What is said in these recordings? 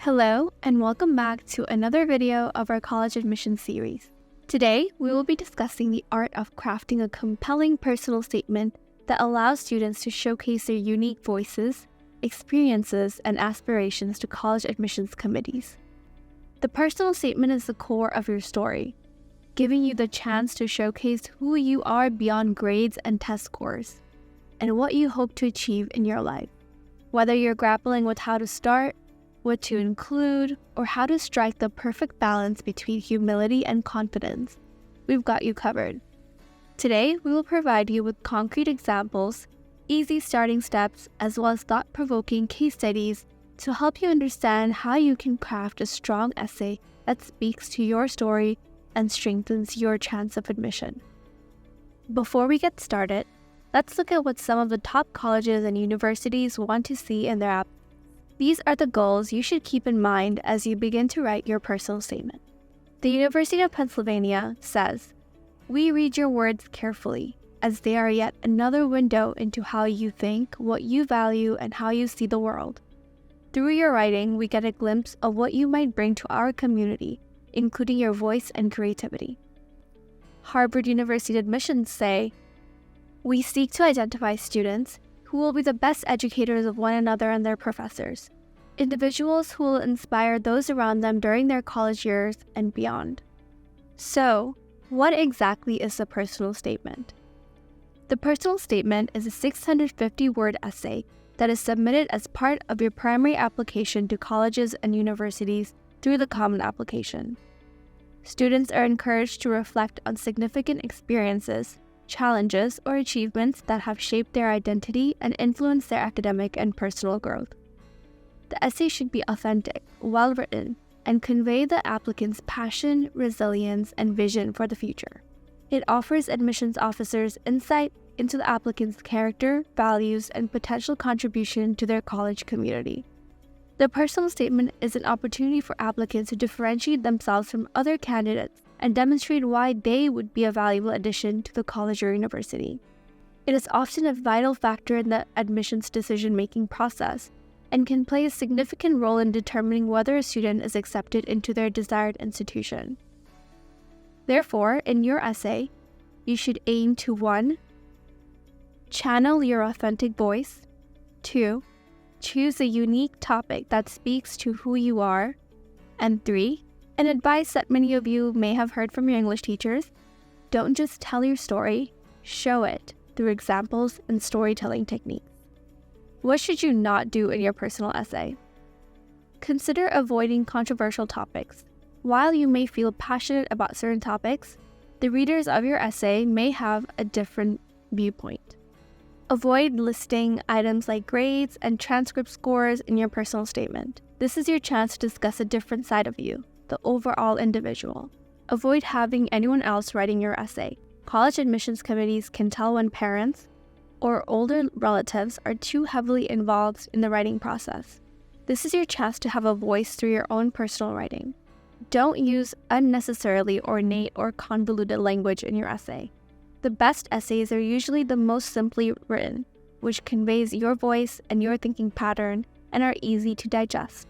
Hello, and welcome back to another video of our college admissions series. Today, we will be discussing the art of crafting a compelling personal statement that allows students to showcase their unique voices, experiences, and aspirations to college admissions committees. The personal statement is the core of your story, giving you the chance to showcase who you are beyond grades and test scores, and what you hope to achieve in your life. Whether you're grappling with how to start, what to include, or how to strike the perfect balance between humility and confidence, we've got you covered. Today, we will provide you with concrete examples, easy starting steps, as well as thought-provoking case studies to help you understand how you can craft a strong essay that speaks to your story and strengthens your chance of admission. Before we get started, let's look at what some of the top colleges and universities want to see in their app. These are the goals you should keep in mind as you begin to write your personal statement. The University of Pennsylvania says, "We read your words carefully, as they are yet another window into how you think, what you value, and how you see the world. Through your writing, we get a glimpse of what you might bring to our community, including your voice and creativity." Harvard University admissions say, "We seek to identify students who will be the best educators of one another and their professors, individuals who will inspire those around them during their college years and beyond." So, what exactly is the personal statement? The personal statement is a 650-word essay that is submitted as part of your primary application to colleges and universities through the Common Application. Students are encouraged to reflect on significant experiences, challenges, or achievements that have shaped their identity and influenced their academic and personal growth. The essay should be authentic, well-written, and convey the applicant's passion, resilience, and vision for the future. It offers admissions officers insight into the applicant's character, values, and potential contribution to their college community. The personal statement is an opportunity for applicants to differentiate themselves from other candidates and demonstrate why they would be a valuable addition to the college or university. It is often a vital factor in the admissions decision-making process and can play a significant role in determining whether a student is accepted into their desired institution. Therefore, in your essay, you should aim to 1. Channel your authentic voice. 2. Choose a unique topic that speaks to who you are. And 3. An advice that many of you may have heard from your English teachers: don't just tell your story, show it through examples and storytelling techniques. What should you not do in your personal essay? Consider avoiding controversial topics. While you may feel passionate about certain topics, the readers of your essay may have a different viewpoint. Avoid listing items like grades and transcript scores in your personal statement. This is your chance to discuss a different side of you, the overall individual. Avoid having anyone else writing your essay. College admissions committees can tell when parents or older relatives are too heavily involved in the writing process. This is your chance to have a voice through your own personal writing. Don't use unnecessarily ornate or convoluted language in your essay. The best essays are usually the most simply written, which conveys your voice and your thinking pattern and are easy to digest.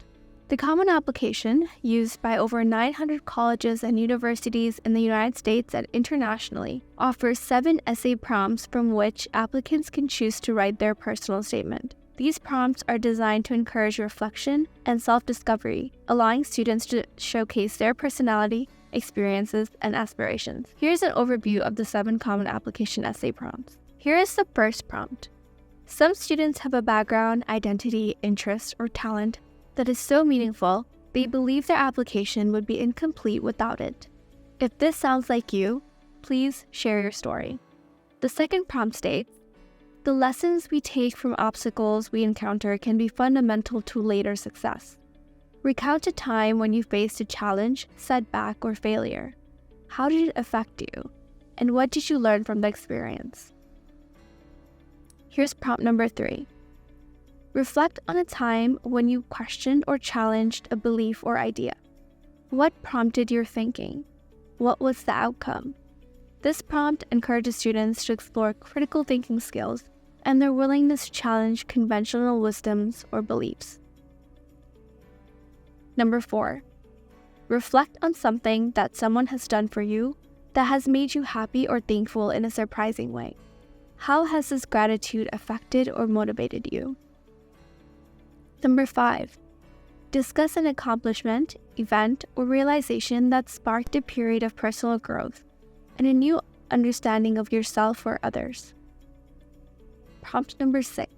The Common Application, used by over 900 colleges and universities in the United States and internationally, offers 7 essay prompts from which applicants can choose to write their personal statement. These prompts are designed to encourage reflection and self-discovery, allowing students to showcase their personality, experiences, and aspirations. Here's an overview of the 7 Common Application essay prompts. Here is the first prompt. Some students have a background, identity, interest, or talent that is so meaningful, they believe their application would be incomplete without it. If this sounds like you, please share your story. The second prompt states, "The lessons we take from obstacles we encounter can be fundamental to later success. Recount a time when you faced a challenge, setback, or failure. How did it affect you? And what did you learn from the experience?" Here's prompt number 3. Reflect on a time when you questioned or challenged a belief or idea. What prompted your thinking? What was the outcome? This prompt encourages students to explore critical thinking skills and their willingness to challenge conventional wisdoms or beliefs. Number 4. Reflect on something that someone has done for you that has made you happy or thankful in a surprising way. How has this gratitude affected or motivated you? Number 5. Discuss an accomplishment, event, or realization that sparked a period of personal growth and a new understanding of yourself or others. Prompt number 6.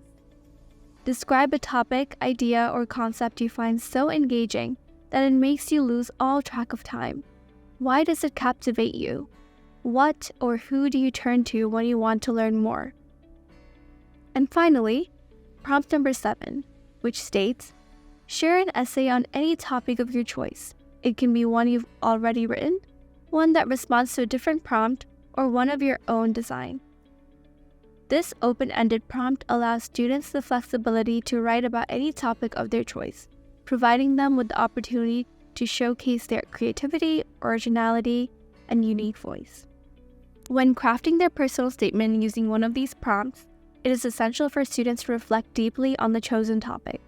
Describe a topic, idea, or concept you find so engaging that it makes you lose all track of time. Why does it captivate you? What or who do you turn to when you want to learn more? And finally, prompt number 7, which states, share an essay on any topic of your choice. It can be one you've already written, one that responds to a different prompt, or one of your own design. This open-ended prompt allows students the flexibility to write about any topic of their choice, providing them with the opportunity to showcase their creativity, originality, and unique voice. When crafting their personal statement using one of these prompts, it is essential for students to reflect deeply on the chosen topic,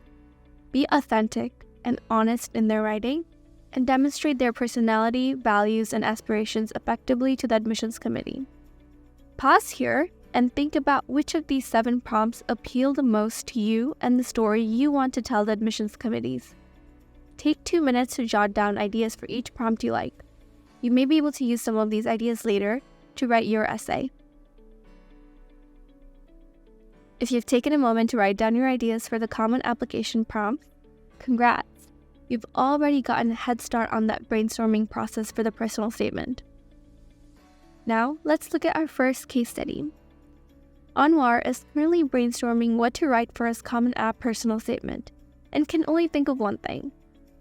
be authentic and honest in their writing, and demonstrate their personality, values, and aspirations effectively to the admissions committee. Pause here and think about which of these 7 prompts appeal the most to you and the story you want to tell the admissions committees. Take 2 minutes to jot down ideas for each prompt you like. You may be able to use some of these ideas later to write your essay. If you've taken a moment to write down your ideas for the common application prompts, congrats! You've already gotten a head start on that brainstorming process for the personal statement. Now, let's look at our first case study. Anwar is currently brainstorming what to write for his Common App personal statement and can only think of one thing: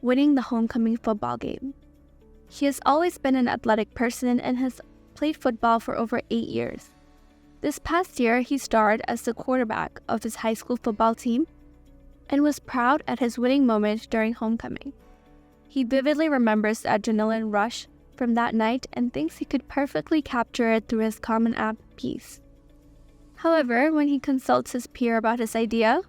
winning the homecoming football game. He has always been an athletic person and has played football for over 8 years. This past year, he starred as the quarterback of his high school football team and was proud at his winning moment during homecoming. He vividly remembers the adrenaline rush from that night and thinks he could perfectly capture it through his Common App piece. However, when he consults his peer about his idea,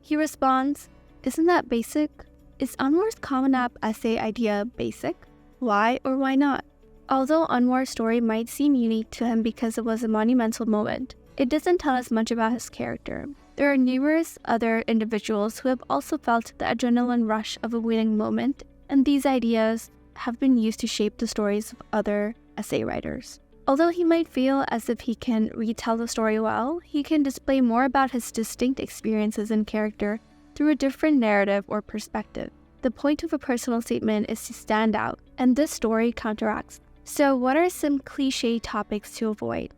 he responds, "Isn't that basic? Is Anwar's Common App essay idea basic? Why or why not?" Although Anwar's story might seem unique to him because it was a monumental moment, it doesn't tell us much about his character. There are numerous other individuals who have also felt the adrenaline rush of a winning moment, and these ideas have been used to shape the stories of other essay writers. Although he might feel as if he can retell the story well, he can display more about his distinct experiences and character through a different narrative or perspective. The point of a personal statement is to stand out, and this story counteracts. So what are some cliché topics to avoid?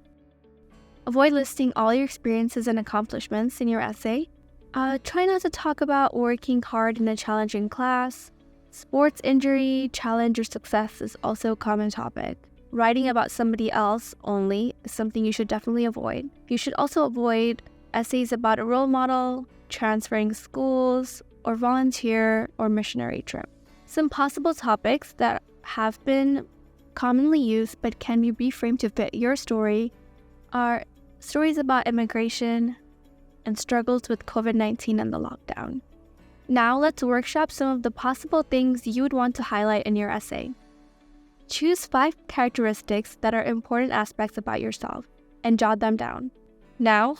Avoid listing all your experiences and accomplishments in your essay. Try not to talk about working hard in a challenging class. Sports injury, challenge, or success is also a common topic. Writing about somebody else only is something you should definitely avoid. You should also avoid essays about a role model, transferring schools, or volunteer or missionary trip. Some possible topics that have been commonly used but can be reframed to fit your story are stories about immigration and struggles with COVID-19 and the lockdown. Now let's workshop some of the possible things you would want to highlight in your essay. Choose 5 characteristics that are important aspects about yourself and jot them down. Now,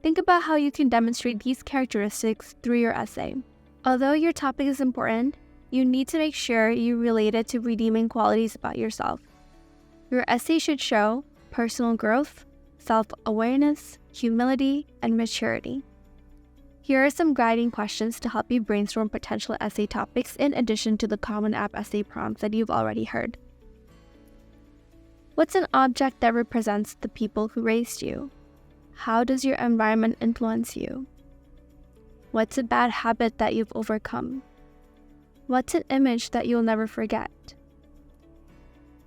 think about how you can demonstrate these characteristics through your essay. Although your topic is important, you need to make sure you relate it to redeeming qualities about yourself. Your essay should show personal growth, self-awareness, humility, and maturity. Here are some guiding questions to help you brainstorm potential essay topics in addition to the Common App essay prompts that you've already heard. What's an object that represents the people who raised you? How does your environment influence you? What's a bad habit that you've overcome? What's an image that you'll never forget?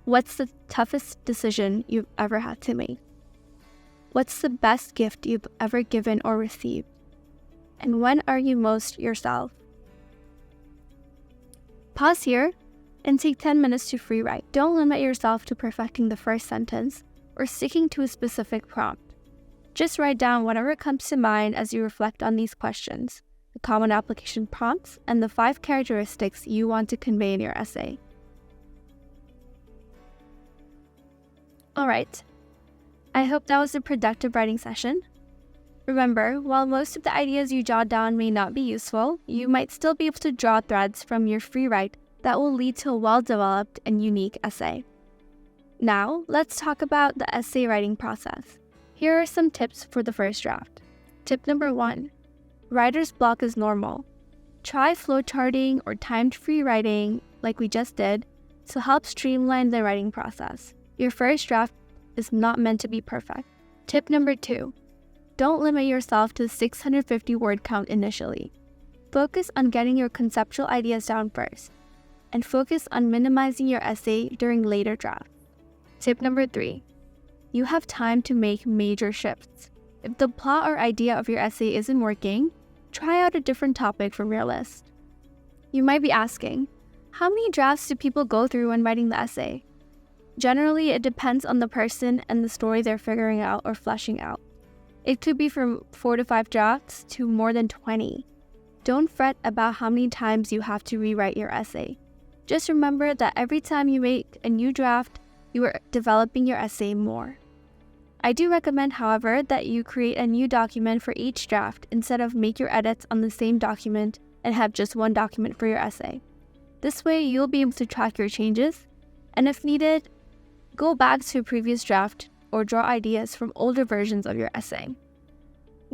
What's the toughest decision you've ever had to make? What's the best gift you've ever given or received? And when are you most yourself? Pause here and take 10 minutes to free write. Don't limit yourself to perfecting the first sentence or sticking to a specific prompt. Just write down whatever comes to mind as you reflect on these questions. the common application prompts, and the 5 characteristics you want to convey in your essay. Alright, I hope that was a productive writing session. Remember, while most of the ideas you jot down may not be useful, you might still be able to draw threads from your free write that will lead to a well-developed and unique essay. Now, let's talk about the essay writing process. Here are some tips for the first draft. Tip number 1. Writer's block is normal. Try flowcharting or timed free writing, like we just did, to help streamline the writing process. Your first draft is not meant to be perfect. Tip number 2. Don't limit yourself to the 650 word count initially. Focus on getting your conceptual ideas down first, and focus on minimizing your essay during later drafts. Tip number 3. You have time to make major shifts. If the plot or idea of your essay isn't working, try out a different topic from your list. You might be asking, how many drafts do people go through when writing the essay? Generally, it depends on the person and the story they're figuring out or fleshing out. It could be from 4 to 5 drafts to more than 20. Don't fret about how many times you have to rewrite your essay. Just remember that every time you make a new draft, you are developing your essay more. I do recommend, however, that you create a new document for each draft instead of make your edits on the same document and have just one document for your essay. This way, you'll be able to track your changes, and if needed, go back to a previous draft or draw ideas from older versions of your essay.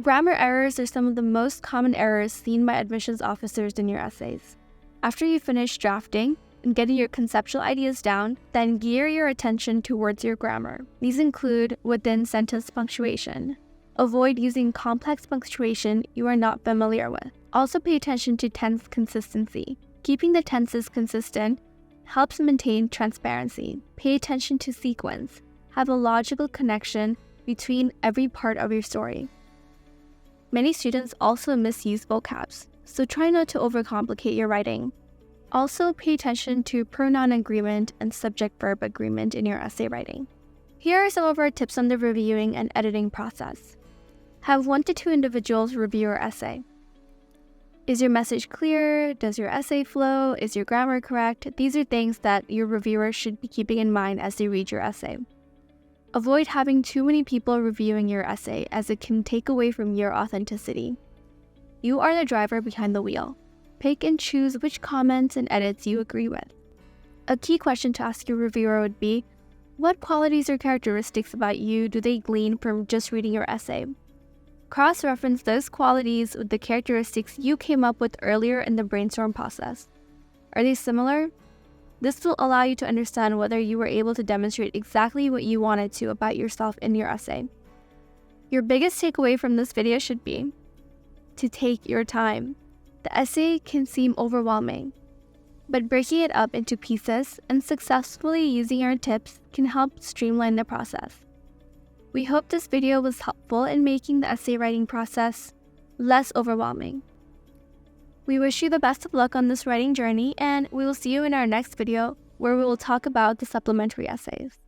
Grammar errors are some of the most common errors seen by admissions officers in your essays. After you finish drafting and getting your conceptual ideas down, then gear your attention towards your grammar. These include within sentence punctuation. Avoid using complex punctuation you are not familiar with. Also pay attention to tense consistency. Keeping the tenses consistent helps maintain transparency. Pay attention to sequence. Have a logical connection between every part of your story. Many students also misuse vocabs, so try not to overcomplicate your writing. Also, pay attention to pronoun agreement and subject-verb agreement in your essay writing. Here are some of our tips on the reviewing and editing process. Have 1 to 2 individuals review your essay. Is your message clear? Does your essay flow? Is your grammar correct? These are things that your reviewer should be keeping in mind as they read your essay. Avoid having too many people reviewing your essay, as it can take away from your authenticity. You are the driver behind the wheel. Pick and choose which comments and edits you agree with. A key question to ask your reviewer would be, what qualities or characteristics about you do they glean from just reading your essay? Cross-reference those qualities with the characteristics you came up with earlier in the brainstorm process. Are they similar? This will allow you to understand whether you were able to demonstrate exactly what you wanted to about yourself in your essay. Your biggest takeaway from this video should be to take your time. The essay can seem overwhelming, but breaking it up into pieces and successfully using our tips can help streamline the process. We hope this video was helpful in making the essay writing process less overwhelming. We wish you the best of luck on this writing journey, and we will see you in our next video where we will talk about the supplementary essays.